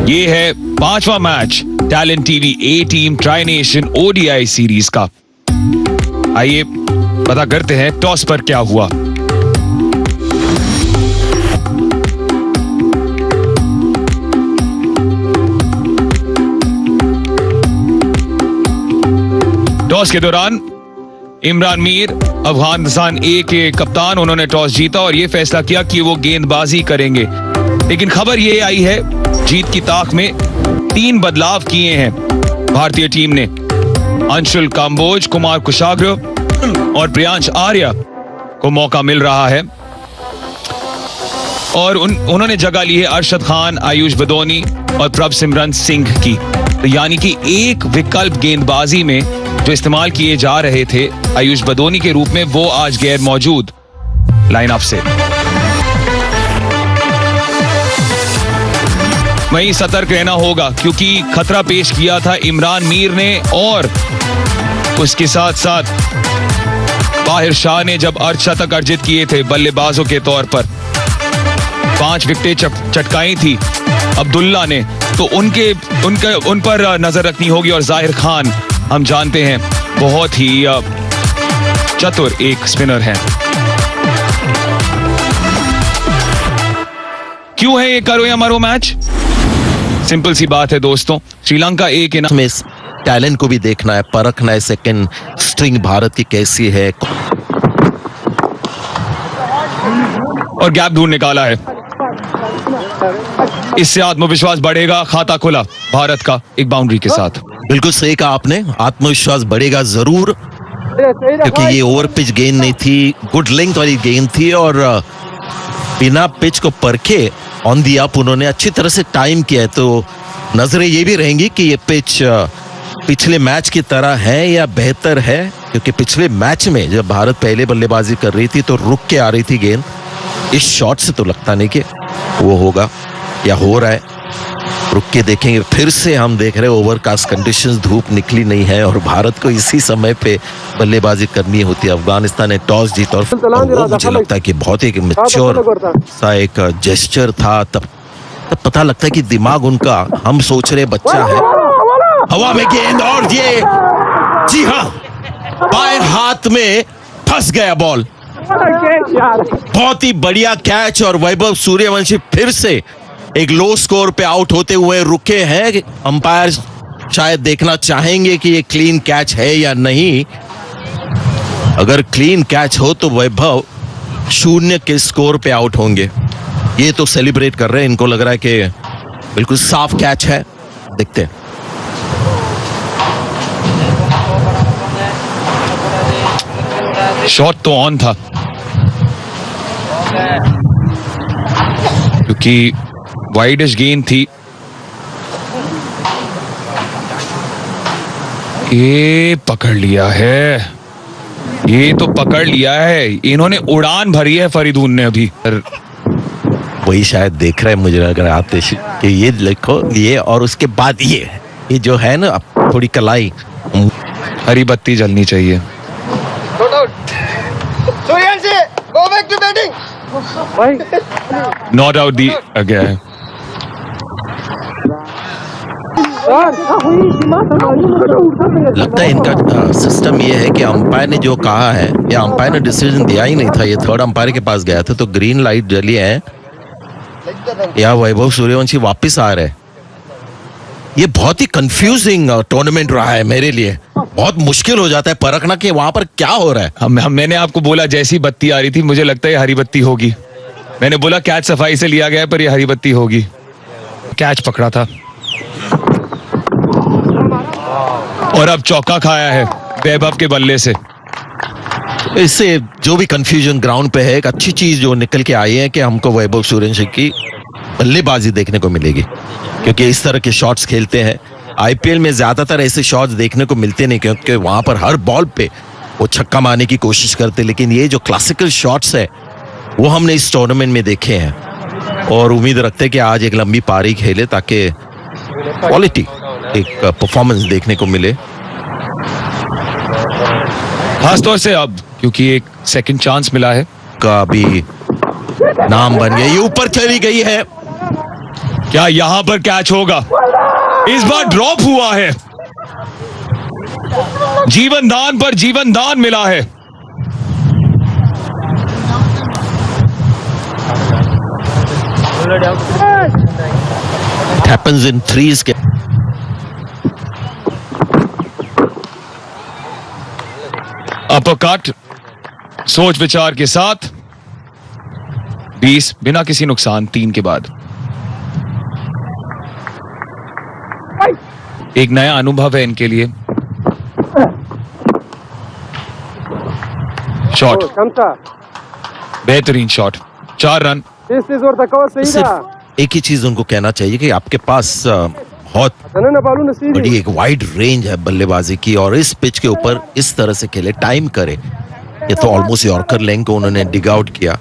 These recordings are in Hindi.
ये है 5वां match talent TV A team tri nation ODI series का। आइए पता करते हैं टॉस पर क्या हुआ। टॉस के दौरान इमरान मीर अफगानिस्तान ए के कप्तान, उन्होंने टॉस जीता और यह फैसला किया कि वो गेंदबाजी करेंगे। लेकिन खबर यह आई है जीत की ताक में 3 बदलाव किए हैं भारतीय टीम ने। अंशुल काम्बोज, कुमार कुशाग्र और प्रियांश आर्या को मौका मिल रहा है और उन्होंने जगह ली है अरशद खान, आयुष बदौनी और प्रभसिमरन सिंह की। तो यानी कि एक विकल्प गेंदबाजी में जो इस्तेमाल किए जा रहे थे आयुष बदौनी के रूप में, वो आज गैर मौजूद लाइनअप से। वहीं सतर्क रहना होगा क्योंकि खतरा पेश किया था इमरान मीर ने और उसके साथ साथ बाहिर शाह ने जब अर्धशतक अर्जित किए थे बल्लेबाजों के तौर पर। 5 विकेटें चटकाई थी अब्दुल्ला ने, तो उन पर नजर रखनी होगी। और जाहिर खान हम जानते हैं बहुत ही चतुर एक स्पिनर हैं। क्यों है ये करो या मरो मैच? सिंपल सी बात है दोस्तों, श्रीलंका ए के में टैलेंट को भी देखना है, परखना है सेकंड स्ट्रिंग भारत की कैसी है, और गैप ढूंढ निकाला है। इससे आत्मविश्वास बढ़ेगा, खाता खुला भारत का एक बाउंड्री के साथ। बिल्कुल सही कहा आपने, आत्मविश्वास बढ़ेगा जरूर क्योंकि ये ओवर पिच गेंद नहीं थी, गुड लेंथ वाली गेंद थी और बिना पिच को परखे ऑन दी अप उन्होंने अच्छी तरह से टाइम किया है। तो नजरें ये भी रहेंगी कि ये पिच पिछले मैच की तरह है या बेहतर है, क्योंकि पिछले मैच में जब भारत पहले बल्लेबाजी कर रही थी तो रुक के आ रही थी गेंद। इस शॉट से तो लगता नहीं कि वो होगा या हो रहा है, रुक के देखेंगे। फिर से हम देख रहे हैं ओवरकास्ट कंडीशंस, धूप निकली नहीं है और भारत को इसी समय पे बल्लेबाजी करनी होती है। अफगानिस्तान ने टॉस जीता और वो मुझे लगता है कि बहुत एक मैच्योर सा एक जेस्चर था। तब पता लगता है कि दिमाग उनका, हम सोच रहे बच्चा है, हवा में गेंद और ये जी हाँ बाएं हाथ में फंस गया बॉल। बहुत ही बढ़िया कैच और वैभव सूर्यवंशी फिर से एक लो स्कोर पे आउट होते हुए रुके हैं। अंपायर शायद देखना चाहेंगे कि ये क्लीन कैच है या नहीं। अगर क्लीन कैच हो तो वैभव 0 के स्कोर पे आउट होंगे। ये तो सेलिब्रेट कर रहे हैं, इनको लग रहा है कि बिल्कुल साफ कैच है। देखते हैं। शॉट तो ऑन था क्योंकि वाइडिश गेंद थी। ये पकड़ लिया है, ये तो पकड़ लिया है, इन्होंने उड़ान भरी है फरीदून ने अभी। वही शायद देख रहे हैं, मुझे लग रहा है कि ये देखो ये और उसके बाद ये जो है ना थोड़ी कलाई, हरी बत्ती जलनी चाहिए। नॉट आउट दिया गया है। लगता है इनका सिस्टम ये है कि अंपायर ने जो कहा है या अंपायर ने डिसीजन दिया ही नहीं था, ये थर्ड अंपायर के पास गया था तो ग्रीन लाइट जली है या वैभव सूर्यवंशी वापस आ रहे। ये बहुत ही कंफ्यूजिंग टूर्नामेंट रहा है मेरे लिए। बहुत मुश्किल हो जाता है परखना कि वहां पर क्या हो रहा है। मैंने आपको बोला जैसी बत्ती आ रही थी मुझे लगता है हरी बत्ती होगी। मैंने बोला कैच सफाई से लिया गया पर ये हरी बत्ती होगी। कैच पकड़ा था और अब चौका खाया है वैभव के बल्ले से। इससे जो भी कंफ्यूजन ग्राउंड पे है, एक अच्छी चीज जो निकल के आई है कि हमको वैभव सूर्यवंशी की बल्लेबाजी देखने को मिलेगी क्योंकि इस तरह के शॉट्स खेलते हैं। आईपीएल में ज्यादातर ऐसे शॉट्स देखने को मिलते नहीं क्योंकि वहां पर हर बॉल पे वो छक्का मारने की कोशिश करते, लेकिन ये जो क्लासिकल शॉट्स है वो हमने इस टूर्नामेंट में देखे हैं और उम्मीद रखते हैं कि आज एक लंबी पारी खेले ताकि क्वालिटी एक परफॉर्मेंस देखने को मिले। खासतौर से अब क्योंकि एक सेकंड चांस मिला है का भी नाम बन गया। ये ऊपर चली गई है क्या यहां पर कैच होगा? इस बार ड्रॉप हुआ है। जीवन दान पर जीवन दान मिला है। It happens in threes. Uppercut सोच विचार के साथ 20 बिना किसी नुकसान 3 के बाद। एक नया अनुभव है इनके लिए। शॉट, बेहतरीन शॉट, 4 रन। सिर्फ एक ही चीज उनको कहना चाहिए कि आपके पास बहुत बड़ी एक वाइड रेंज है बल्लेबाजी की, और इस पिच के ऊपर इस तरह से खेले, टाइम करे। ये तो ऑलमोस्ट यॉर्कर लेंथ को उन्होंने डिग आउट किया।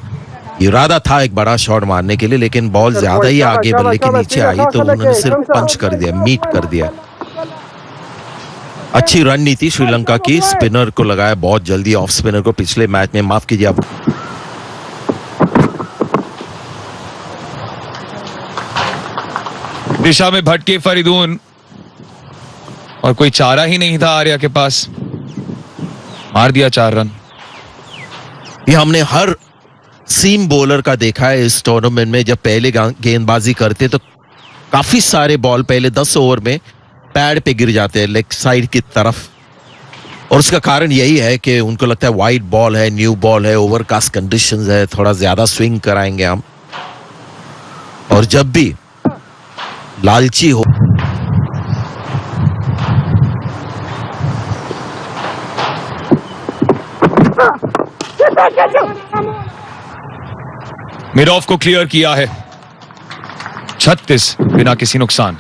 इरादा था एक बड़ा शॉट मारने के लिए, लेकिन बॉल ज्यादा ही आगे बल्ले के नीचे आई तो उन्होंने सिर्फ पंच कर दिया, मीट कर दिया। अच्छी रणनीति श्रीलंका की, स्पिनर को लगाया बहुत जल्दी, ऑफ स्पिनर को पिछले मैच में, माफ कीजिए आप। दिशा में भटके फरीदून, और कोई चारा ही नहीं था आर्या के पास, मार दिया 4 रन। ये हमने हर सीम बॉलर का देखा है इस टूर्नामेंट में। जब पहले गेंदबाजी करते तो काफी सारे बॉल पहले 10 ओवर में पैड पे गिर जाते हैं लेग साइड की तरफ, और उसका कारण यही है कि उनको लगता है वाइड बॉल है, न्यू बॉल है, ओवरकास्ट कंडीशंस है, थोड़ा ज्यादा स्विंग कराएंगे हम। और जब भी लालची हो मिड ऑफ को क्लियर किया है, 36 बिना किसी नुकसान।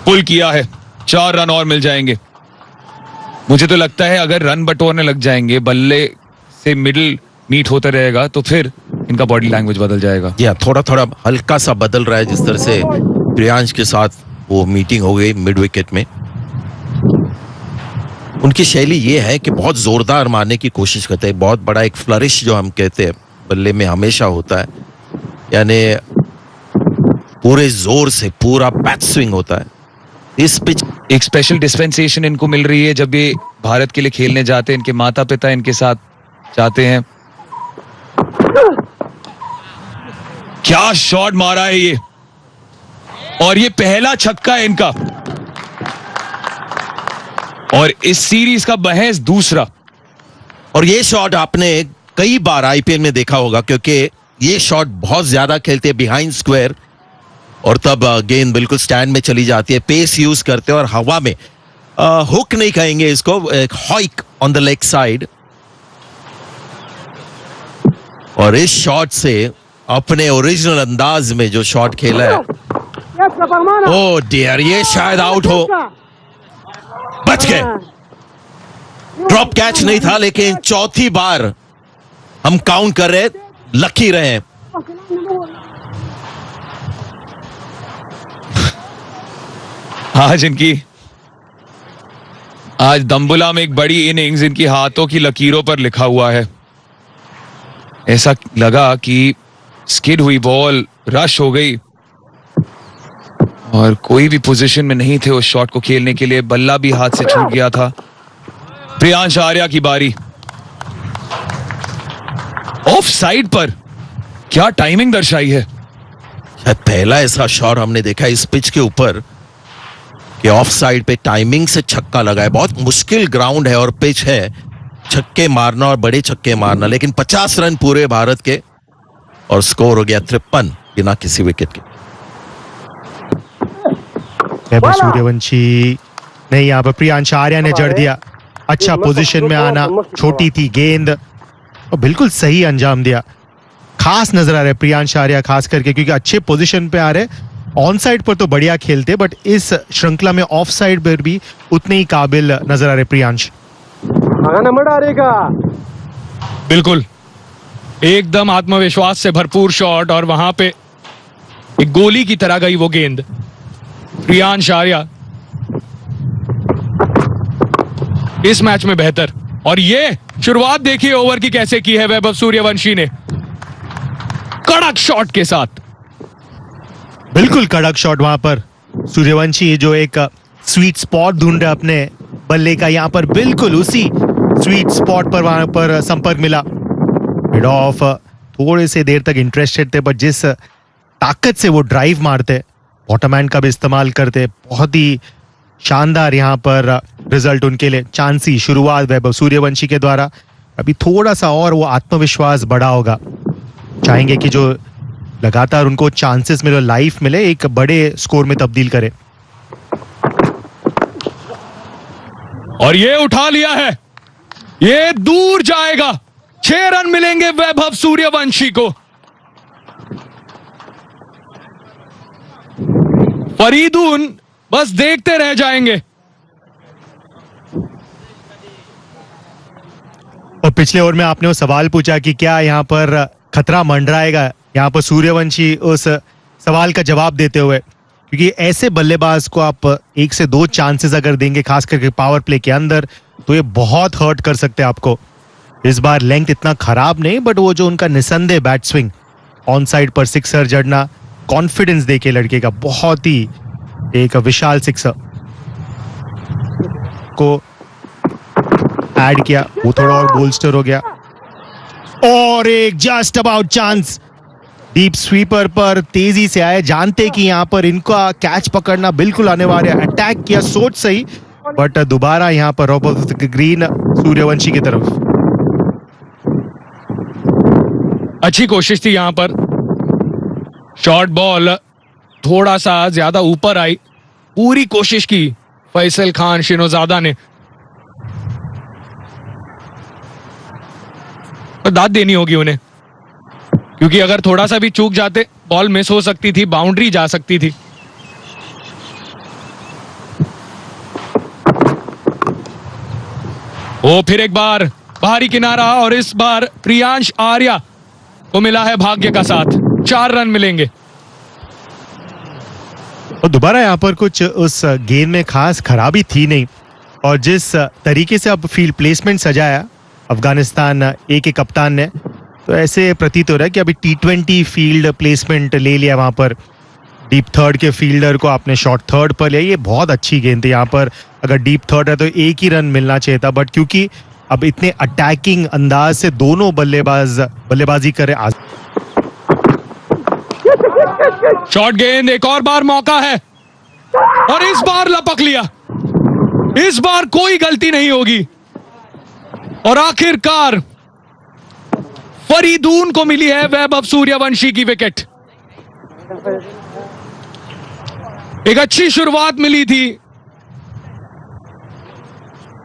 पुल किया है, 4 रन और मिल जाएंगे। मुझे तो लगता है अगर रन बटोरने लग जाएंगे, बल्ले से मिडिल मीट होता रहेगा, तो फिर इनका बॉडी लैंग्वेज बदल जाएगा। या थोड़ा थोड़ा हल्का सा बदल रहा है, जिस तरह से प्रियांश के साथ वो मीटिंग हो गई मिड विकेट में। उनकी शैली ये है कि बहुत जोरदार मारने की कोशिश करते हैं, बहुत बड़ा एक फ्लरिश जो हम कहते हैं बल्ले में हमेशा होता है, यानी पूरे जोर से पूरा बैक स्विंग होता है। इस पिच एक स्पेशल डिस्पेंसेशन इनको मिल रही है जब ये भारत के लिए खेलने जाते हैं, इनके माता पिता इनके साथ जाते हैं। क्या शॉट मारा है ये, और ये पहला छक्का है इनका, और इस सीरीज का महज दूसरा। और ये शॉट आपने कई बार आईपीएल में देखा होगा, क्योंकि ये शॉट बहुत ज्यादा खेलते हैं बिहाइंड स्क्वायर, और तब गेंद बिल्कुल स्टैंड में चली जाती है, पेस यूज करते हैं, और हवा में हुक नहीं कहेंगे इसको, एक हॉइक ऑन द लेग साइड। और इस शॉट से अपने ओरिजिनल अंदाज में जो शॉट खेला है, ओ डियर, ये शायद आउट हो, बच गए। ड्रॉप कैच नहीं था, लेकिन चौथी बार हम काउंट कर रहे, लकी रहे। आज दम्बुला में एक बड़ी इनिंग्स इनकी हाथों की लकीरों पर लिखा हुआ है। ऐसा लगा कि स्किड हुई बॉल, रश हो गई, और कोई भी पोजीशन में नहीं थे उस शॉट को खेलने के लिए। बल्ला भी हाथ से छूट गया था। प्रियांश आर्या की बारी, ऑफ साइड पर क्या टाइमिंग दर्शाई है। पहला ऐसा शॉट हमने देखा इस पिच के ऊपर कि ऑफ साइड पे टाइमिंग से छक्का लगा है। बहुत मुश्किल ग्राउंड है और पिच है, छक्के मारना और बड़े छक्के मारना, लेकिन 50 रन पूरे भारत के, और स्कोर हो गया 53 बिना किसी विकेट के। सूर्यवंशी नहीं, यहाँ पर प्रियांश आर्या ने जड़ दिया। अच्छा पोजीशन में आना, छोटी थी गेंद और बिल्कुल सही अंजाम दिया। खास नजर आ रहा है प्रियांश आर्या, खास करके क्योंकि अच्छे पोजीशन पे आ रहे। ऑन साइड पर तो बढ़िया खेलते, बट इस श्रृंखला में ऑफ साइड पर भी उतने ही काबिल नजर आ रहे प्रियांश। बिल्कुल एकदम आत्मविश्वास से भरपूर शॉट, और वहां पे एक गोली की तरह गई वो गेंद। प्रियांश आर्या इस मैच में बेहतर, और ये शुरुआत देखिए ओवर की कैसे की है वैभव सूर्यवंशी ने, कड़क शॉट के साथ। बिल्कुल कड़क शॉट वहां पर सूर्यवंशी जो एक स्वीट स्पॉट ढूंढ रहे अपने बल्ले का, यहां पर बिल्कुल उसी स्वीट स्पॉट पर वहां पर संपर्क मिला। मिड ऑफ थोड़े से देर तक इंटरेस्टेड थे, बट जिस ताकत से वो ड्राइव मारते, बॉटम हैंड का भी इस्तेमाल करते, बहुत ही शानदार यहां पर रिजल्ट उनके लिए। चांसी शुरुआत वैभव सूर्यवंशी के द्वारा, अभी थोड़ा सा और वो आत्मविश्वास बढ़ा होगा, चाहेंगे कि जो लगातार उनको चांसेस मिले, लाइफ मिले, एक बड़े स्कोर में तब्दील करे। और ये उठा लिया है, ये दूर जाएगा। 6 रन मिलेंगे वैभव सूर्यवंशी को। फरीदून बस देखते रह जाएंगे। और पिछले ओवर में आपने वो सवाल पूछा कि क्या यहाँ पर खतरा मंडराएगा, यहाँ पर सूर्यवंशी उस सवाल का जवाब देते हुए, क्योंकि ऐसे बल्लेबाज को आप 1 से 2 चांसेस अगर देंगे, खास करके पावर प्ले के अंदर, तो ये बहुत हर्ट कर सकते हैं आपको। इस बार लेंथ इतना खराब नहीं, बट वो जो उनका निसंदेह बैट स्विंग, ऑन साइड पर सिक्सर जड़ना, कॉन्फिडेंस देके लड़के का, बहुत ही एक विशाल सिक्सर को ऐड किया, वो थोड़ा और बोल्स्टर हो गया। और एक just about chance, deep sweeper पर तेजी से आए, जानते कि यहां पर इनका कैच पकड़ना बिल्कुल अनिवार्य। अटैक किया सोच सही, बट दोबारा यहां पर रॉबर्ट ग्रीन सूर्यवंशी की तरफ। अच्छी कोशिश थी यहां पर, शॉर्ट बॉल थोड़ा सा ज्यादा ऊपर आई, पूरी कोशिश की फैसल खान शिनोजादा ने, तो दाद देनी होगी उन्हें, क्योंकि अगर थोड़ा सा भी चूक जाते बॉल मिस हो सकती थी, बाउंड्री जा सकती थी। वो फिर एक बार बाहरी किनारा, और इस बार प्रियांश आर्या को मिला है भाग्य का साथ। 4 रन मिलेंगे। और दोबारा यहाँ पर कुछ उस गेंद में खास खराबी थी नहीं, और जिस तरीके से अब फील्ड प्लेसमेंट सजाया अफगानिस्तान ए के कप्तान ने, तो ऐसे प्रतीत हो रहा है कि अभी T20 फील्ड प्लेसमेंट ले लिया। वहां पर डीप थर्ड के फील्डर को आपने शॉर्ट थर्ड पर लिया, ये बहुत अच्छी गेंद थी। यहाँ पर अगर डीप थर्ड है तो 1 ही रन मिलना चाहिए था, बट क्योंकि अब इतने अटैकिंग अंदाज से दोनों बल्लेबाजी करे। शॉर्ट गेंद, एक और बार मौका है, और इस बार लपक लिया। इस बार कोई गलती नहीं होगी, और आखिरकार फरीदून को मिली है वैभव सूर्यवंशी की विकेट। एक अच्छी शुरुआत मिली थी,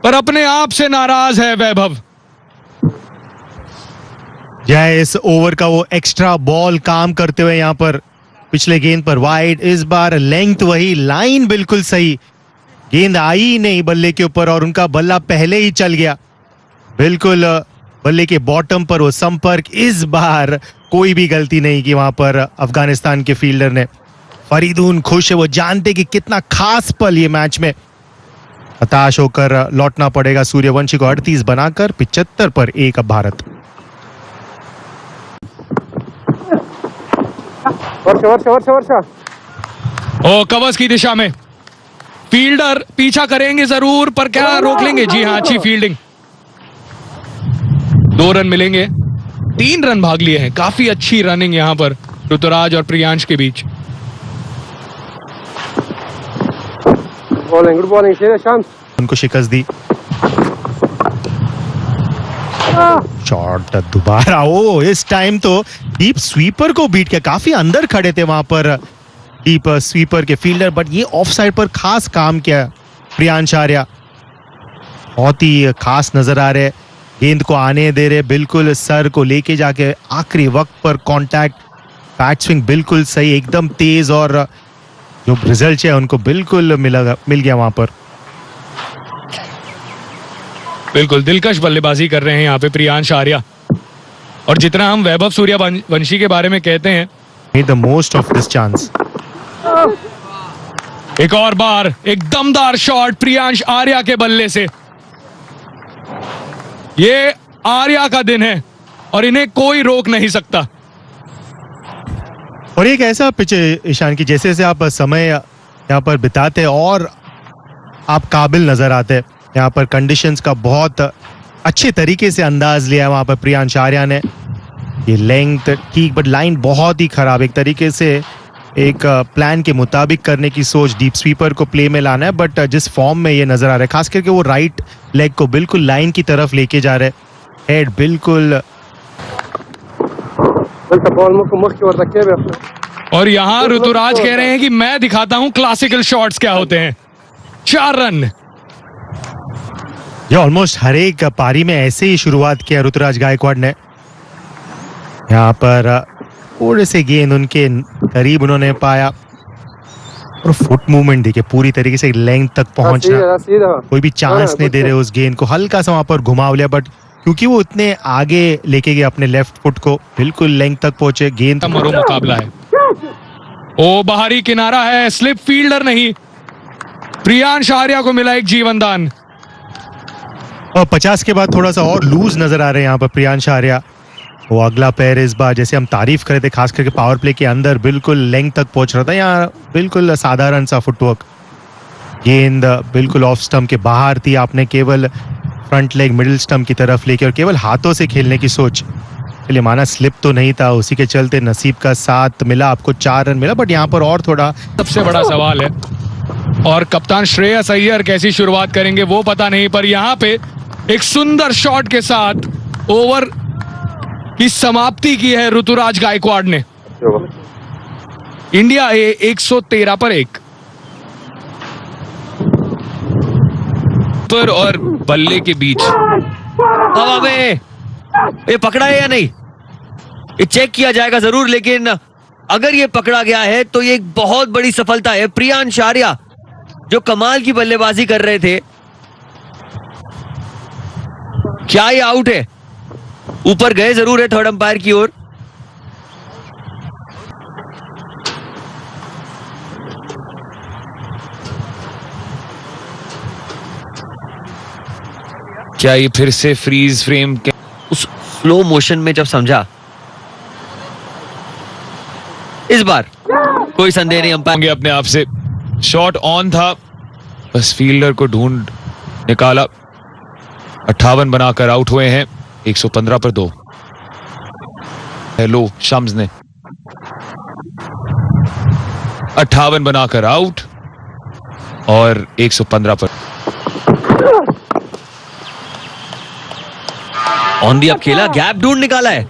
पर अपने आप से नाराज है वैभव। जय इस ओवर का वो एक्स्ट्रा बॉल काम करते हुए यहाँ पर पिछले गेंद पर वाइड, इस बार लेंथ वही, लाइन बिल्कुल सही, गेंद आई ही नहीं बल्ले के ऊपर, और उनका बल्ला पहले ही चल गया बिल्कुल बल्ले के बॉटम पर वो संपर्क। इस बार कोई भी गलती नहीं की वहां पर अफगानिस्तान के फील्डर ने। फरीदून खुश है, वो जानते कि कितना खास पल ये मैच में। हताश होकर लौटना पड़ेगा सूर्यवंशी को 38 बनाकर 75 पर 1 अब भारत। ओ कवर्स की दिशा में फील्डर पीछा करेंगे जरूर, पर क्या रोक लेंगे? जी हाँ, अच्छी फील्डिंग। 2 रन मिलेंगे, 3 रन भाग लिए हैं। काफी अच्छी रनिंग यहां पर ऋतुराज और प्रियांश के बीच। गुड बॉलिंग शांत, उनको शिकस्त दी। शॉट दोबारा, ओ इस टाइम तो डीप स्वीपर को बीट के काफी अंदर खड़े थे वहां पर डीप स्वीपर के फील्डर, बट ये ऑफ साइड पर खास काम किया प्रियांश आर्या, बहुत ही खास नजर आ रहे। गेंद को आने दे रहे, बिल्कुल सर को लेके जाके आखिरी वक्त पर कांटेक्ट, बैट स्विंग बिल्कुल सही, एकदम तेज, और जो रिजल्ट है उनको बिल्कुल मिल गया वहां पर। बिल्कुल दिलकश बल्लेबाजी कर रहे हैं यहाँ पे प्रियांश आर्या, और जितना हम वैभव सूर्यवंशी के बारे में कहते हैं, made the most of this chance. एक और बार एक दमदार शॉट प्रियांश आर्या के बल्ले से। ये आर्या का दिन है और इन्हें कोई रोक नहीं सकता। और एक ऐसा पिच है ईशान की, जैसे जैसे आप समय यहाँ पर बिताते और आप काबिल नजर आते हैं। यहाँ पर कंडीशंस का बहुत अच्छे तरीके से अंदाज लिया है वहां पर प्रियांश आर्या ने। ये लेंथ ठीक बट लाइन बहुत ही खराब, एक तरीके से एक प्लान के मुताबिक करने की सोच, डीप स्वीपर को प्ले में लाना है, बट जिस फॉर्म में ये नजर आ रहा है, खास करके वो राइट लेग को बिल्कुल लाइन की तरफ लेके जा रहे हैं, हेड बिल्कुल। और यहाँ ऋतुराज कह रहे हैं कि मैं दिखाता हूं क्लासिकल शॉट्स क्या होते हैं। 4 रन। ये ऑलमोस्ट हर एक पारी में ऐसे ही शुरुआत किया ऋतुराज गायकवाड़ ने। यहाँ पर थोड़े से गेंद उनके करीब उन्होंने पाया और फुट मूवमेंट देखिए, पूरी तरीके से लेंथ तक पहुंचना, कोई भी चांस नहीं दे रहे उस गेंद को। हल्का सा वहां पर घुमाव लिया, बट क्योंकि वो इतने आगे लेके गए अपने लेफ्ट फुट को, बिल्कुल लेंथ तक पहुंचे। गेंद मरो मुकाबला है। ओ बाहरी किनारा है, स्लिप फील्डर नहीं। प्रियांश आर्या को मिला एक जीवन दान। और 50 के बाद थोड़ा सा और लूज नजर आ रहे हैं यहाँ पर प्रियांश आर्या। वो अगला पैर इस बार, जैसे हम तारीफ कर रहे थे, खास करके पावर प्ले के अंदर बिल्कुल लेंथ तक पहुंच रहा था, यहाँ बिल्कुल साधारण सा फुटवर्क। गेंद बिल्कुल ऑफ स्टंप के बाहर थी, आपने केवल फ्रंट लेग मिडिल स्टंप की तरफ लेके और केवल हाथों से खेलने की सोच। चलिए माना स्लिप तो नहीं था, उसी के चलते नसीब का साथ मिला, आपको 4 रन मिला, बट यहाँ पर और थोड़ा। सबसे बड़ा सवाल है, और कप्तान श्रेयस अय्यर कैसी शुरुआत करेंगे वो पता नहीं, पर यहाँ पे एक सुंदर शॉट के साथ ओवर की समाप्ति की है ऋतुराज गायकवाड़ ने। इंडिया 113 पर 1। और बल्ले के बीच हवा में ये पकड़ा है या नहीं, ये चेक किया जाएगा जरूर, लेकिन अगर ये पकड़ा गया है तो ये एक बहुत बड़ी सफलता है। प्रियांश आर्या जो कमाल की बल्लेबाजी कर रहे थे, क्या ये आउट है? ऊपर गए जरूर है थर्ड अंपायर की ओर। क्या ये फिर से फ्रीज फ्रेम उस स्लो मोशन में जब समझा, इस बार कोई संदेह नहीं, अंपायर होंगे अपने आप से। शॉट ऑन था, बस फील्डर को ढूंढ निकाला। 58 बनाकर आउट हुए हैं 115 पर 2। हेलो शम्स ने 58 बनाकर आउट और 115 पर। ऑन दी अप खेला, गैप ढूंढ निकाला है।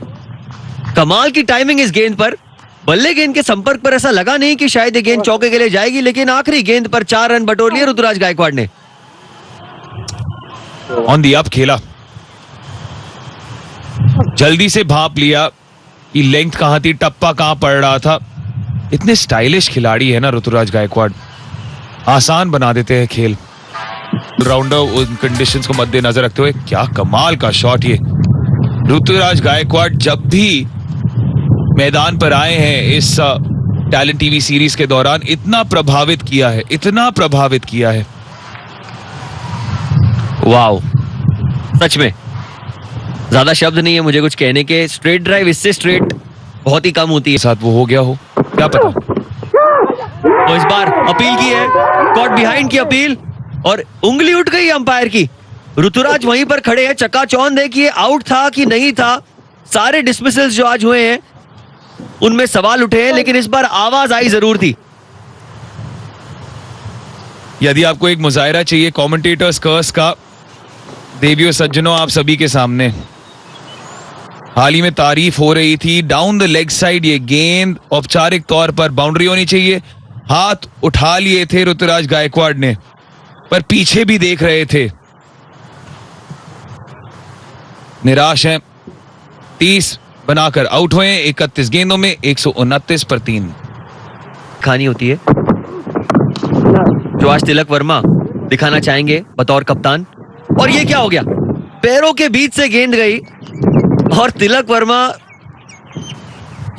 कमाल की टाइमिंग इस गेंद पर। बल्ले गेंद के संपर्क पर ऐसा लगा नहीं कि शायद ये गेंद चौके के लिए जाएगी, लेकिन आखिरी गेंद पर 4 रन बटोर लिए ऋतुराज गायकवाड़ ने। ऑन दी अप खेला, जल्दी से भांप लिया कि लेंथ कहां थी, टप्पा कहां पड़ रहा था। इतने स्टाइलिश खिलाड़ी है ना ऋतुराज गायकवाड़, आसान बना देते हैं खेल। राउंडर उन कंडीशंस को मद्देनजर रखते हुए क्या कमाल का शॉट ये। ऋतुराज गायकवाड़ जब भी मैदान पर आए हैं इस टैलेंट टीवी सीरीज के दौरान, इतना प्रभावित किया है, इतना प्रभावित किया है। वाओ, सच में ज्यादा शब्द नहीं है मुझे कुछ कहने के। स्ट्रेट ड्राइव इससे स्ट्रेट बहुत ही कम होती है। साथ वो हो गया हो क्या पता। तो इस बार अपील की है, कॉट बिहाइंड की अपील, और उंगली उठ गई अंपायर की। ऋतुराज वहीं पर खड़े हैं, चकाचौंध है कि ये आउट था कि नहीं था। सारे डिसमिसल्स जो आज हुए हैं उनमें सवाल उठे हैं, लेकिन इस बार आवाज आई जरूर थी। यदि आपको एक मुजाहिरा चाहिए कमेंटेटर्स कर्स का, देवियों सज्जनों आप सभी के सामने हाल ही में तारीफ हो रही थी, डाउन द लेग साइड ये गेंद औपचारिक तौर पर बाउंड्री होनी चाहिए। हाथ उठा लिए थे ऋतुराज गायकवाड़ ने, पर पीछे भी देख रहे थे। निराश हैं, 30 बनाकर आउट हुए 31 गेंदों में 129 पर 3। खानी होती है जो आज तिलक वर्मा दिखाना चाहेंगे बतौर कप्तान। और ये क्या हो गया, पैरों के बीच से गेंद गई और तिलक वर्मा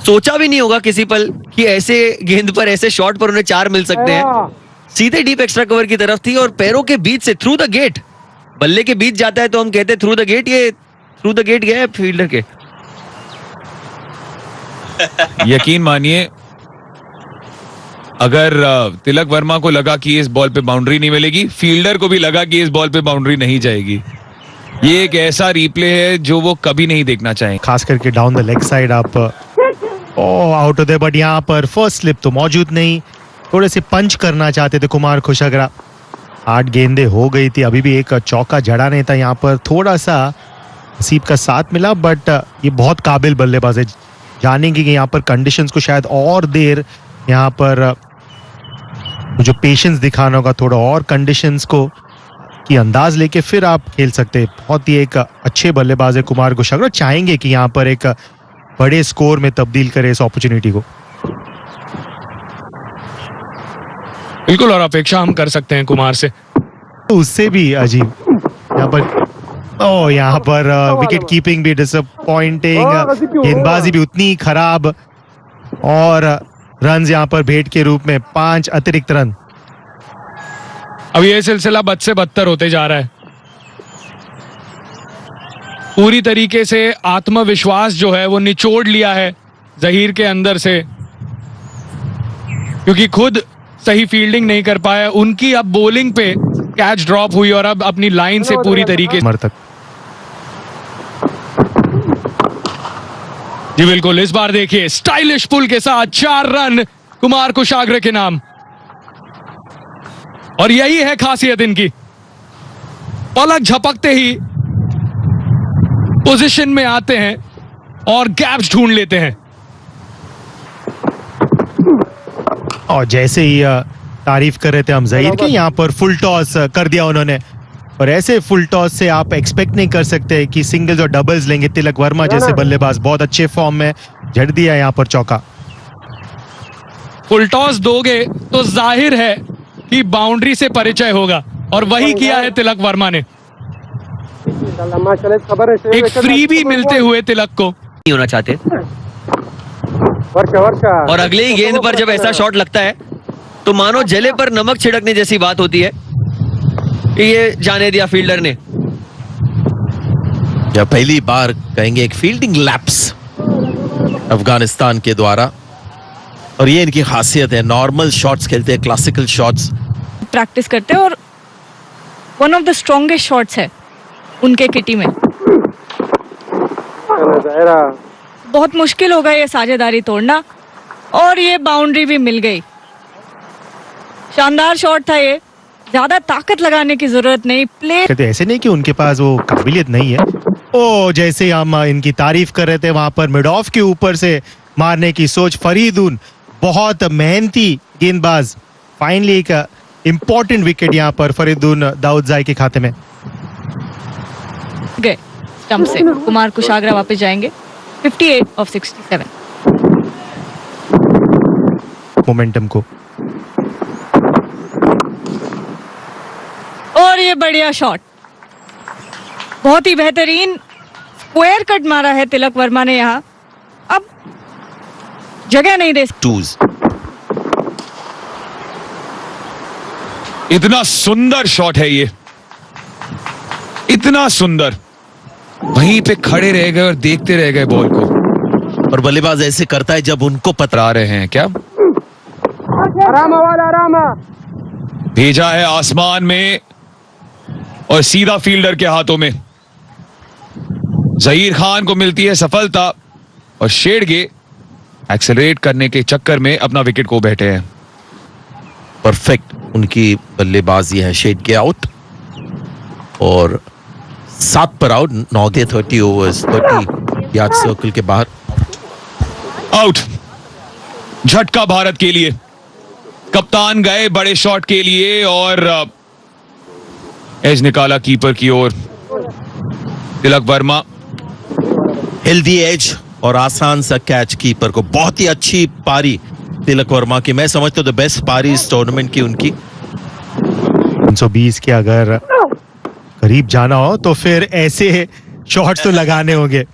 सोचा भी नहीं होगा किसी पल कि ऐसे गेंद पर, ऐसे शॉट पर उन्हें 4 मिल सकते हैं। सीधे डीप एक्स्ट्रा कवर की तरफ थी और पैरों के बीच से थ्रू द गेट। बल्ले के बीच जाता है तो हम कहते हैं थ्रू द गेट, ये थ्रू द गेट गया है फील्डर के। यकीन मानिए, अगर तिलक वर्मा को लगा कि इस बॉल पे बाउंड्री नहीं मिलेगी, फील्डर को भी लगा कि इस बॉल पे बाउंड्री नहीं जाएगी। ये एक ऐसा रिप्ले है जो वो कभी नहीं देखना चाहेंगे। खास करके डाउन द लेग साइड आप आउट होते, बट यहाँ पर फर्स्ट स्लिप तो मौजूद नहीं। थोड़े से पंच करना चाहते थे कुमार कुशाग्रा। 8 गेंदें हो गई थी, अभी भी एक चौका जड़ा नहीं था। यहाँ पर थोड़ा सा नसीब का साथ मिला, बट ये बहुत काबिल बल्लेबाज है। जानेंगे कि यहाँ पर कंडीशंस को शायद और देर यहाँ पर जो पेशेंस दिखाना होगा, थोड़ा और कंडीशंस को की अंदाज लेके फिर आप खेल सकते हैं। बहुत ही एक अच्छे बल्लेबाज है कुमार कुशाग्रा। चाहेंगे कि यहाँ पर एक बड़े स्कोर में तब्दील करे इस अपॉर्चुनिटी को। बिल्कुल, और अपेक्षा हम कर सकते हैं कुमार से। तो उससे भी अजीब यहाँ पर विकेट कीपिंग भी डिसअपॉइंटिंग, गेंदबाजी भी उतनी खराब, और रन्स यहाँ पर भेंट के रूप में 5 अतिरिक्त रन। अब ये सिलसिला बद से बदतर होते जा रहा है। पूरी तरीके से आत्मविश्वास जो है वो निचोड़ लिया है जहीर के अंदर से, क्योंकि खुद सही फील्डिंग नहीं कर पाया। उनकी अब बॉलिंग पे कैच ड्रॉप हुई और अब अपनी लाइन से पूरी तरीके तक। जी बिल्कुल, इस बार देखिए स्टाइलिश पुल के साथ 4 रन कुमार कुशाग्रा के नाम, और यही है खासियत इनकी। पलक झपकते ही पोजीशन में आते हैं और गैप्स ढूंढ लेते हैं। और जैसे ही तारीफ कर रहे थे हम जहीर के, यहाँ पर फुल टॉस कर दिया उन्होंने। और ऐसे फुल टॉस से आप एक्सपेक्ट नहीं कर सकते कि सिंगल्स और डबल्स लेंगे। तिलक वर्मा जैसे बल्लेबाज बहुत अच्छे फॉर्म में, झड़ दिया यहाँ पर चौका। फुल टॉस दोगे तो जाहिर है कि बाउंड्री से परिचय होगा, और वही किया है तिलक वर्मा ने। एक फ्री भी मिलते हुए तिलक को नहीं होना चाहते, और अगले ही गेंद पर जब ऐसा शॉट लगता है तो मानो जले पर नमक छिड़कने जैसी बात होती है। ये जाने दिया फील्डर ने। जब पहली बार कहेंगे एक फील्डिंग लैप्स अफगानिस्तान के द्वारा, और ये इनकी खासियत है। नॉर्मल शॉट्स खेलते हैं, क्लासिकल शॉट्स प्रैक्टिस करते हैं, और one of the strongest shots है उनके किटी में। बहुत मुश्किल होगा ये साझेदारी तोड़ना, और ये बाउंड्री भी मिल गई। शानदार शॉट था ये, ज्यादा ताकत लगाने की जरूरत नहीं। प्ले कहते ऐसे नहीं कि उनके पास वो काबिलियत नहीं है। ओ जैसे हम इनकी तारीफ कर रहे थे, वहां पर मिड ऑफ के ऊपर से मारने की सोच। फरीदून बहुत मेहनती गेंदबाज, फाइनली एक इंपॉर्टेंट विकेट यहाँ पर फरीदून दाऊदजाई के खाते में गए। स्टंप से कुमार कुशाग्रा वापस जाएंगे। 58 of 67 मोमेंटम को। और ये बढ़िया शॉट, बहुत ही बेहतरीन स्क्वायर कट मारा है तिलक वर्मा ने यहाँ। अब जगह नहीं दे। टूज इतना सुंदर शॉट है ये, इतना सुंदर। वहीं पे खड़े रह गए और देखते रह गए बॉल को। और बल्लेबाज ऐसे करता है जब उनको पतरा रहे हैं क्या? भेजा है आसमान में और सीधा फील्डर के हाथों में। जहीर खान को मिलती है सफलता, और शेडगे एक्सेलरेट करने के चक्कर में अपना विकेट को बैठे हैं। परफेक्ट उनकी बल्लेबाजी है। शेड के आउट, और 7 पर आउट। 9 के 30 ओवर्स, 30 यार्ड सर्कल के बाहर आउट। झटका भारत के लिए। कप्तान गए बड़े शॉट के लिए और एज निकाला कीपर की ओर। तिलक वर्मा हेल्दी एज और आसान सा कैच कीपर को। बहुत ही अच्छी पारी तिलक वर्मा की। मैं समझता हूं द बेस्ट पारी इस टूर्नामेंट की उनकी। 320 के अगर करीब जाना हो तो फिर ऐसे शॉट्स तो लगाने होंगे।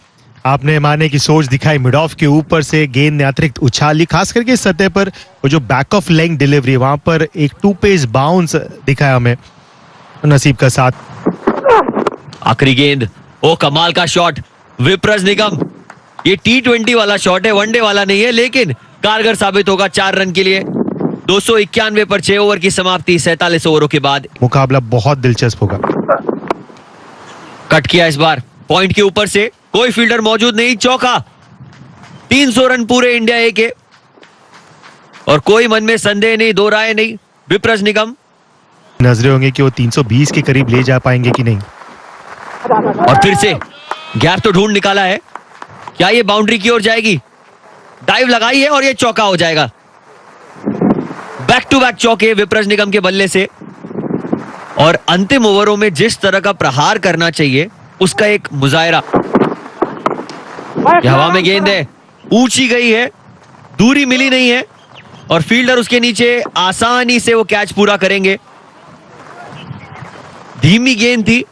आपने माने की सोच दिखाई। मिड ऑफ के ऊपर से गेंद ने अतिरिक्त उछाली, खास करके इस सतह पर वो जो बैक ऑफ लेग डिलीवरी, वहां पर एक 2 पेस बाउंस दिखाया हमें। नसीब का साथ। आखिरी गेंद ओ कमाल का शॉट विप्रज निगम। ये T20 वाला शॉट है, वनडे वाला नहीं है, लेकिन कारगर साबित होगा 4 रन के लिए। 291 पर 6 ओवर की समाप्ति 47 ओवरों के बाद। मुकाबला बहुत दिलचस्प होगा। कट किया इस बार पॉइंट के ऊपर से, कोई फील्डर मौजूद नहीं, चौका। 300 रन पूरे इंडिया ए के, और कोई मन में संदेह नहीं, दो राय नहीं। विप्रज निगम नजरें होंगी कि वो 320 के करीब ले जा पाएंगे कि नहीं। और फिर से गैप तो ढूंढ निकाला है, क्या ये बाउंड्री की ओर जाएगी? डाइव लगाई है और ये चौका हो जाएगा। बैक टू बैक चौके विप्रज निगम के बल्ले से, और अंतिम ओवरों में जिस तरह का प्रहार करना चाहिए उसका एक मुजाहिरा। हवा में गेंद है, ऊंची गई है, दूरी मिली नहीं है, और फील्डर उसके नीचे, आसानी से वो कैच पूरा करेंगे। धीमी गेंद थी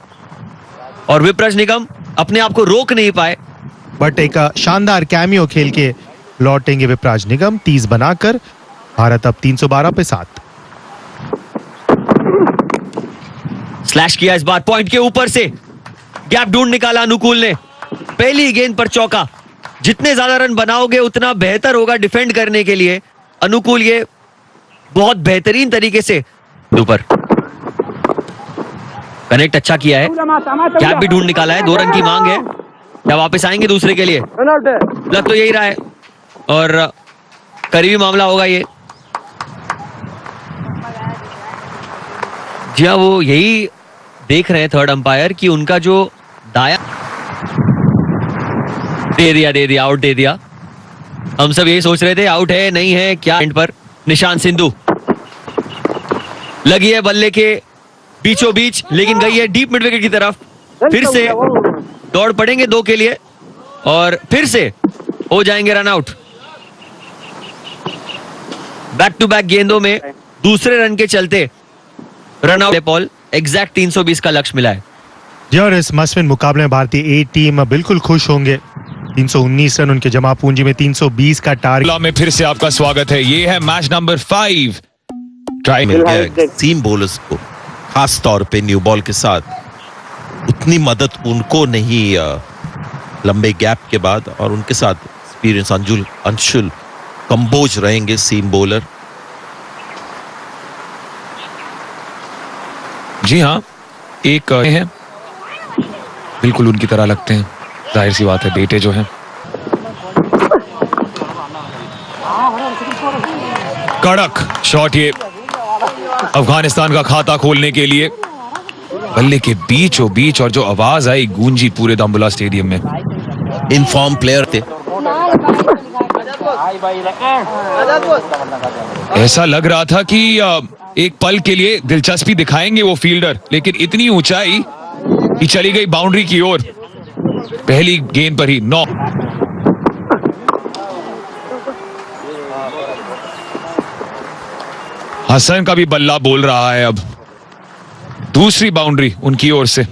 और विप्रज निगम अपने आप को रोक नहीं पाए। बट एक शानदार कैमियो खेल के लौटेंगे विप्राज निगम, 30 बनाकर। भारत अब 312 पे 7। स्लैश किया इस बार पॉइंट के ऊपर से, गैप ढूंढ निकाला अनुकूल ने। पहली गेंद पर चौका। जितने ज्यादा रन बनाओगे उतना बेहतर होगा डिफेंड करने के लिए। अनुकूल ये बहुत बेहतरीन तरीके से ऊपर कनेक्ट अच्छा किया है, गैप भी ढूंढ निकाला है। 2 रन की मांग है, क्या वापस आएंगे दूसरे के लिए? लग तो यही रहा है, और करीबी मामला होगा ये। जी हाँ, वो यही देख रहे हैं थर्ड अंपायर कि उनका जो दाया दे दिया, आउट दे दिया। हम सब यही सोच रहे थे आउट है नहीं है क्या। एंड पर निशान सिंधु लगी है बल्ले के बीचों बीच, लेकिन गई है डीप मिड विकेट की तरफ। फिर से दौड़ पड़ेंगे 2 के लिए, और फिर से हो जाएंगे run out. Back to back गेंदों में दूसरे रन के चलते रन आउट। पॉल एग्जैक्ट 320 का लक्ष्य मिला है। जी, और इस मसविन मुकाबले में भारतीय ए टीम बिल्कुल खुश होंगे। 319 रन उनके जमा पूंजी में, 320 का टारगेट में फिर से आपका स्वागत है। ये है मैच नंबर 5। ट्राई मिल गया सीम बॉलर्स को, खास तौर पे न्यू बॉल के साथ उतनी मदद उनको नहीं लंबे गैप के बाद, और उनके साथ एक्सपीरियंस अंशुल कंबोज रहेंगे सीम बॉलर। जी हाँ, एक है बिल्कुल उनकी तरह लगते हैं, जाहिर सी बात है, बेटे जो हैं। कड़क शॉट ये अफगानिस्तान का खाता खोलने के लिए, बल्ले के बीचों बीच, और जो आवाज आई गूंजी पूरे दम्बुला स्टेडियम में। इनफॉर्म प्लेयर थे, ऐसा लग रहा था कि एक पल के लिए दिलचस्पी दिखाएंगे वो फील्डर, लेकिन इतनी ऊंचाई कि चली गई बाउंड्री की ओर पहली गेंद पर ही। 9 हसन का भी बल्ला बोल रहा है अब। दूसरी बाउंड्री उनकी ओर से,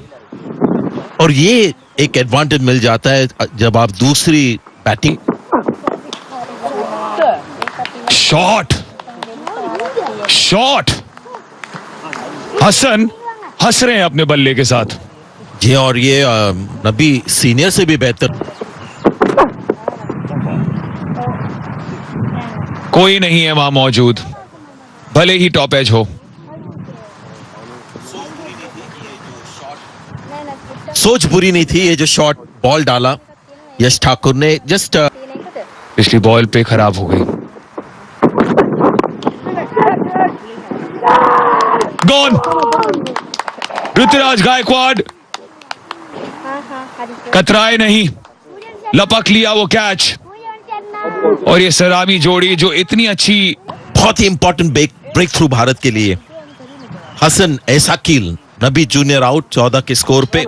और ये एक एडवांटेज मिल जाता है जब आप दूसरी बैटिंग। शॉट हसन हंस रहे हैं अपने बल्ले के साथ। जी, और ये नबी सीनियर से भी बेहतर। कोई नहीं है वहां मौजूद, भले ही टॉप एज हो। सोच बुरी नहीं थी, ये जो शॉट बॉल डाला यश ठाकुर ने, जस्ट पिछली बॉल पे खराब हो गई। गॉन। ऋतुराज गायकवाड़ कतराए नहीं, लपक लिया वो कैच। और ये सलामी जोड़ी जो इतनी अच्छी, बहुत ही इंपॉर्टेंट ब्रेक थ्रू भारत के लिए। हसन एसाकिल, नबी जूनियर आउट 14 के स्कोर पे।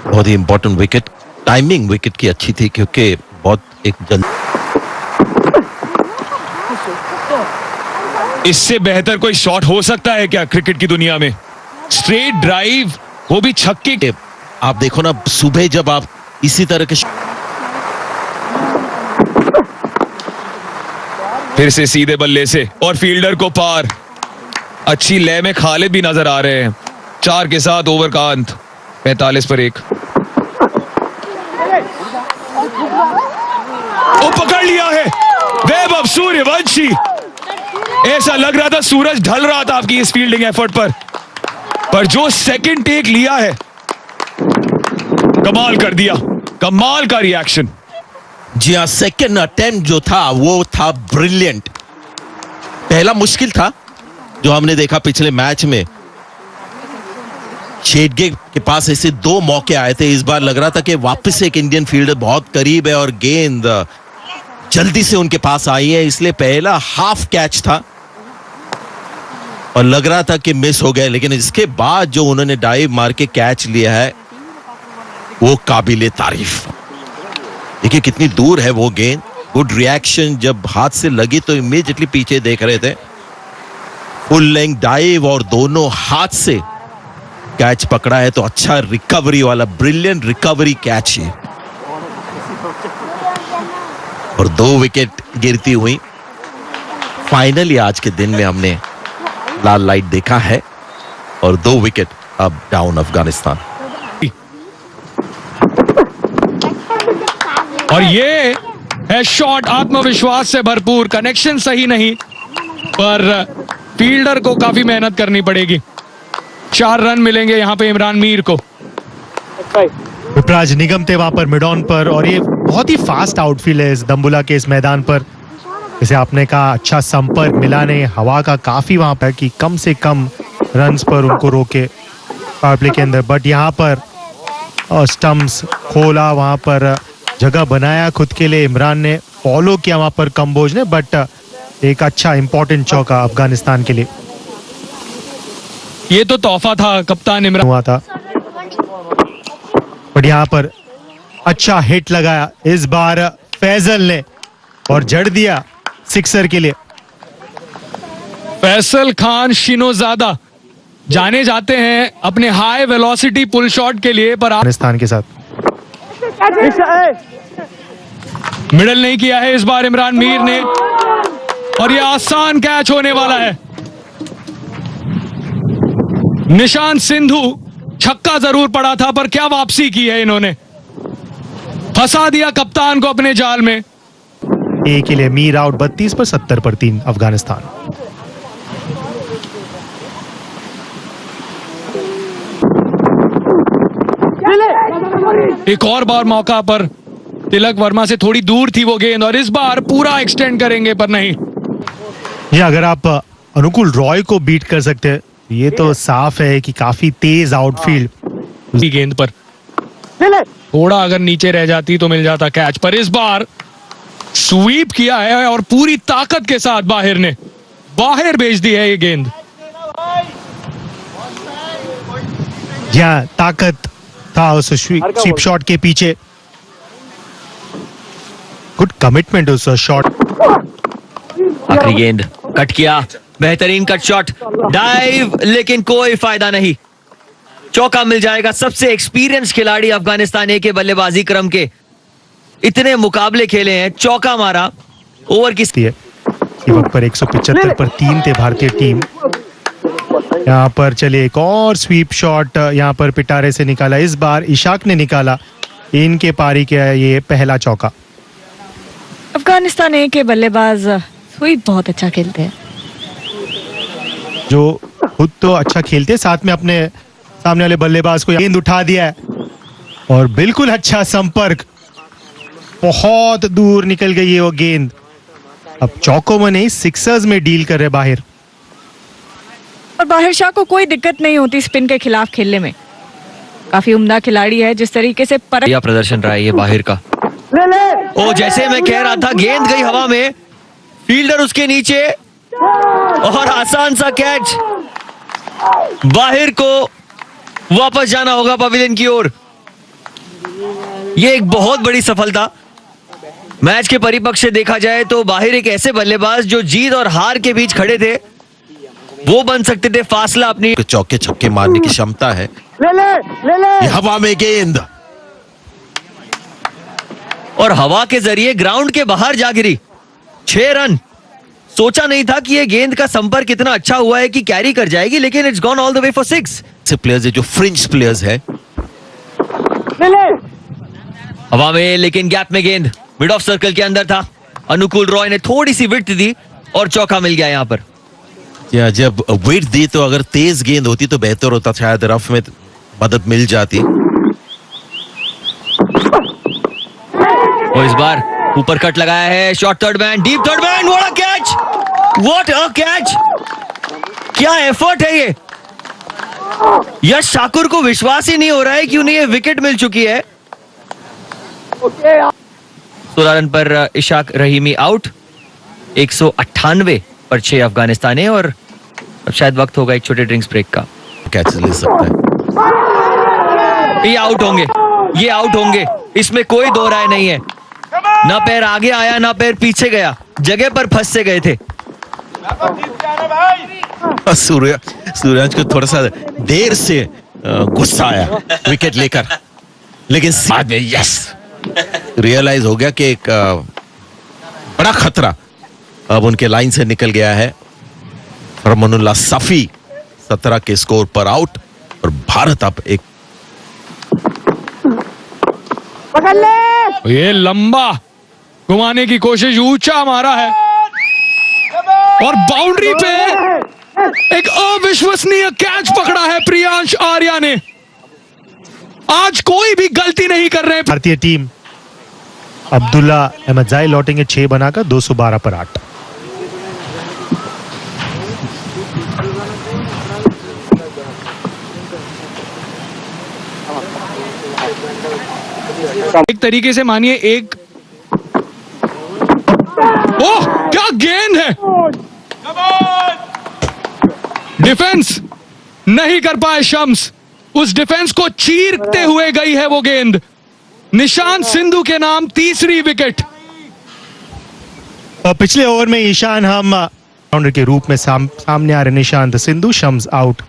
बहुत ही इंपॉर्टेंट विकेट, टाइमिंग विकेट की अच्छी थी क्योंकि बहुत एक जल्द। इससे बेहतर कोई शॉट हो सकता है क्या क्रिकेट की दुनिया में? स्ट्रेट ड्राइव, वो भी छक्के के। आप देखो ना, सुबह जब आप इसी तरह के फिर से सीधे बल्ले से और फील्डर को पार। अच्छी लय में खालिद भी नजर आ रहे हैं। 4 के साथ ओवर का अंत, 45 पर 1। सूर्यवंशी, ऐसा लग रहा था सूरज ढल रहा था आपकी इस फील्डिंग एफर्ट पर जो सेकंड टेक लिया है, कमाल कर दिया, कमाल का रिएक्शन। जी हाँ, सेकंड अटेम्प्ट जो था वो था ब्रिलियंट। पहला मुश्किल था जो हमने देखा पिछले मैच में, शेडगे के पास ऐसे 2 मौके आए थे। इस बार लग रहा था कि वापस एक इंडियन फील्डर बहुत करीब है और गेंद जल्दी से उनके पास आई है, इसलिए पहला हाफ कैच था और लग रहा था कि मिस हो गया, लेकिन इसके बाद जो उन्होंने डाइव मार के कैच लिया है वो काबिले तारीफ। देखिए कितनी दूर है वो गेंद, गुड रिएक्शन, जब हाथ से लगी तो इमीडिएटली पीछे देख रहे थे, फुल लेंथ डाइव और दोनों हाथ से कैच पकड़ा है, तो अच्छा रिकवरी वाला ब्रिलियंट रिकवरी कैच है और 2 विकेट गिरती हुई फाइनली आज के दिन में हमने लाल लाइट देखा है और 2 विकेट अब डाउन अफगानिस्तान। और ये है शॉट आत्मविश्वास से भरपूर, कनेक्शन सही नहीं पर फील्डर को काफी मेहनत करनी पड़ेगी। 4 रन मिलेंगे यहां पे इमरान मीर को। विपराज निगम थे वहां पर मिड ऑन पर और ये बहुत ही फास्ट आउटफील्ड है इस दम्बुला के इस मैदान पर। जैसे आपने कहा, अच्छा संपर्क मिला ने हवा का काफी वहां पर कि कम से कम रन्स पर उनको रोके पावर प्ले के अंदर, बट यहाँ पर स्टंप्स खोला, वहां पर जगह बनाया खुद के लिए, इमरान ने फॉलो किया वहां पर कंबोज ने, बट एक अच्छा इंपॉर्टेंट चौका अफगानिस्तान के लिए ये तो तोहफा था कप्तान इमरान हुआ था। बट यहाँ पर अच्छा हिट लगाया इस बार फैजल ने और जड़ दिया सिक्सर के लिए। फैसल खान शिनोजादा जाने जाते हैं अपने हाई वेलोसिटी पुल शॉट के लिए, पर अफगानिस्तान के साथ मिडल नहीं किया है इस बार इमरान मीर ने और यह आसान कैच होने वाला है। निशांत सिंधु छक्का जरूर पड़ा था पर क्या वापसी की है इन्होंने, फंसा दिया कप्तान को अपने जाल में। ए के लिए मीर आउट 32 पर 70 पर 3 अफगानिस्तान। एक और बार मौका पर तिलक वर्मा से थोड़ी दूर थी वो गेंद और इस बार पूरा एक्सटेंड करेंगे पर नहीं। ये अगर आप अनुकूल रॉय को बीट कर सकते हैं, ये तो साफ है कि काफी तेज आउटफील्ड गेंद पर थोड़ा अगर नीचे रह जाती तो मिल जाता कैच, पर इस बार स्वीप किया है और पूरी ताकत के साथ बाहर भेज दी है ये गेंद। यहाँ ताकत था उस स्वीप शॉट के पीछे, गुड कमिटमेंट उस शॉट। आखिरी गेंद कट किया, बेहतरीन कट शॉट, डाइव, लेकिन कोई फायदा नहीं। चौका मिल जाएगा। सबसे एक्सपीरियंस खिलाड़ी अफगानिस्तान ए के बल्लेबाजी क्रम के, इतने मुकाबले खेले हैं, चौका मारा। ओवर की वक्त पर 175 पर 3 थे भारतीय टीम। यहाँ पर चलिए एक और स्वीप शॉट यहाँ पर पिटारे से निकाला, इस बार इशाक ने निकाला, इनके पारी के ये पहला चौका। अफगानिस्तान ए के बल्लेबाज स्वीप बहुत अच्छा खेलते हैं, जो खुद तो अच्छा खेलते, साथ में अपने सामने वाले बल्लेबाज को गेंद उठा दिया है और बिल्कुल अच्छा संपर्क, बहुत दूर निकल गई है वो गेंद। अब चौकों में नहीं, सिक्सर्स में डील कर रहे बाहर। और बाहिर शाह को कोई दिक्कत नहीं होती स्पिन के खिलाफ खेलने में, काफी उम्दा खिलाड़ी है। जिस तरीके से बढ़िया प्रदर्शन रहा है ये बाहर का। ओ, जैसे मैं कह रहा था, गेंद गई हवा में, फील्डर उसके नीचे और आसान सा कैच। बाहर को वापस जाना होगा पवेलियन की ओर। यह एक बहुत बड़ी सफलता मैच के परिपक्ष से देखा जाए तो। बाहर एक ऐसे बल्लेबाज जो जीत और हार के बीच खड़े थे, वो बन सकते थे फासला अपनी। चौके छक्के मारने की क्षमता है। ले। हवा में गेंद और हवा के जरिए ग्राउंड के बाहर जा गिरी। 6 रन। सोचा नहीं था कि ये गेंद का संपर्क इतना अच्छा हुआ है कि कैरी कर जाएगी, लेकिन it's gone all the way for 6। से प्लेयर्स है जो फ्रिंज प्लेयर्स है। हवा में, लेकिन गैप में गेंद मिड ऑफ सर्कल के अंदर था। अनुकूल रॉय ने थोड़ी सी विड्थ दी और चौका मिल गया यहाँ पर। या जब वेट दी तो अगर तेज गेंद होती तो बेहतर होता, शायद रफ में मदद मिल जाती। और इस बार ऊपर कट लगाया है, short third man, deep third man, what a catch, what a catch, क्या एफर्ट है ये। यश ठाकुर को विश्वास ही नहीं हो रहा है कि उन्हें ये विकेट मिल चुकी है। 16 रन पर इशाक रहीमी आउट, 198 पर 6 अफगानिस्तानी। और अब शायद वक्त होगा एक छोटे ड्रिंक्स ब्रेक का। कैच ले सकता है। ये आउट होंगे, ये आउट होंगे, इसमें कोई दो राय नहीं है। ना पैर आगे आया ना पैर पीछे गया, जगह पर फंस से गए थे। सूर्यवंश को थोड़ा सा देर से गुस्सा आया विकेट लेकर, लेकिन बाद में यस रियलाइज हो गया कि एक बड़ा खतरा अब उनके लाइन से निकल गया है। फरमानुल्लाह सफी 17 के स्कोर पर आउट और भारत अब एक ये लंबा घुमाने की कोशिश, ऊंचा मारा है और बाउंड्री पे एक अविश्वसनीय कैच पकड़ा है प्रियांश आर्या ने। आज कोई भी गलती नहीं कर रहे। भारतीय टीम अब्दुल्ला अहमद जाई लौटेंगे 6 बनाकर 212 पर 8। एक तरीके से मानिए एक, ओह क्या गेंद है, डिफेंस नहीं कर पाए शम्स, उस डिफेंस को चीरते हुए गई है वो गेंद। निशांत सिंधु के नाम तीसरी विकेट। पिछले ओवर में ईशान हम बाउंड्री के रूप में सामने आ रहे निशांत सिंधु। शम्स आउट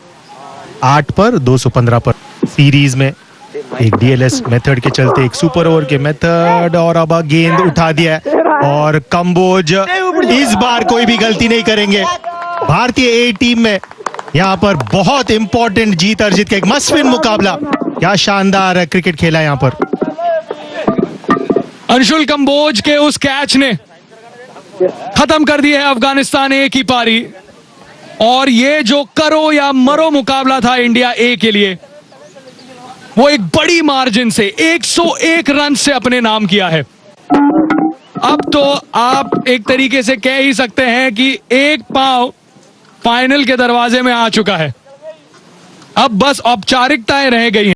8 पर 215 पर। सीरीज में एक डीएलएस मेथड के चलते एक सुपर ओवर के मेथड, और अब गेंद उठा दिया है और कंबोज इस बार कोई भी गलती नहीं करेंगे। भारतीय ए टीम में यहाँ पर बहुत इंपॉर्टेंट जीत अर्जित का एक मस्ट-विन मुकाबला। क्या शानदार क्रिकेट खेला यहाँ पर। अंशुल कंबोज के उस कैच ने खत्म कर दी है अफगानिस्तान ए की पारी। और ये जो करो या मरो मुकाबला था इंडिया ए के लिए, वो एक बड़ी मार्जिन से 101 रन से अपने नाम किया है। अब तो आप एक तरीके से कह ही सकते हैं कि एक पांव फाइनल के दरवाजे में आ चुका है। अब बस औपचारिकताएं रह गई हैं।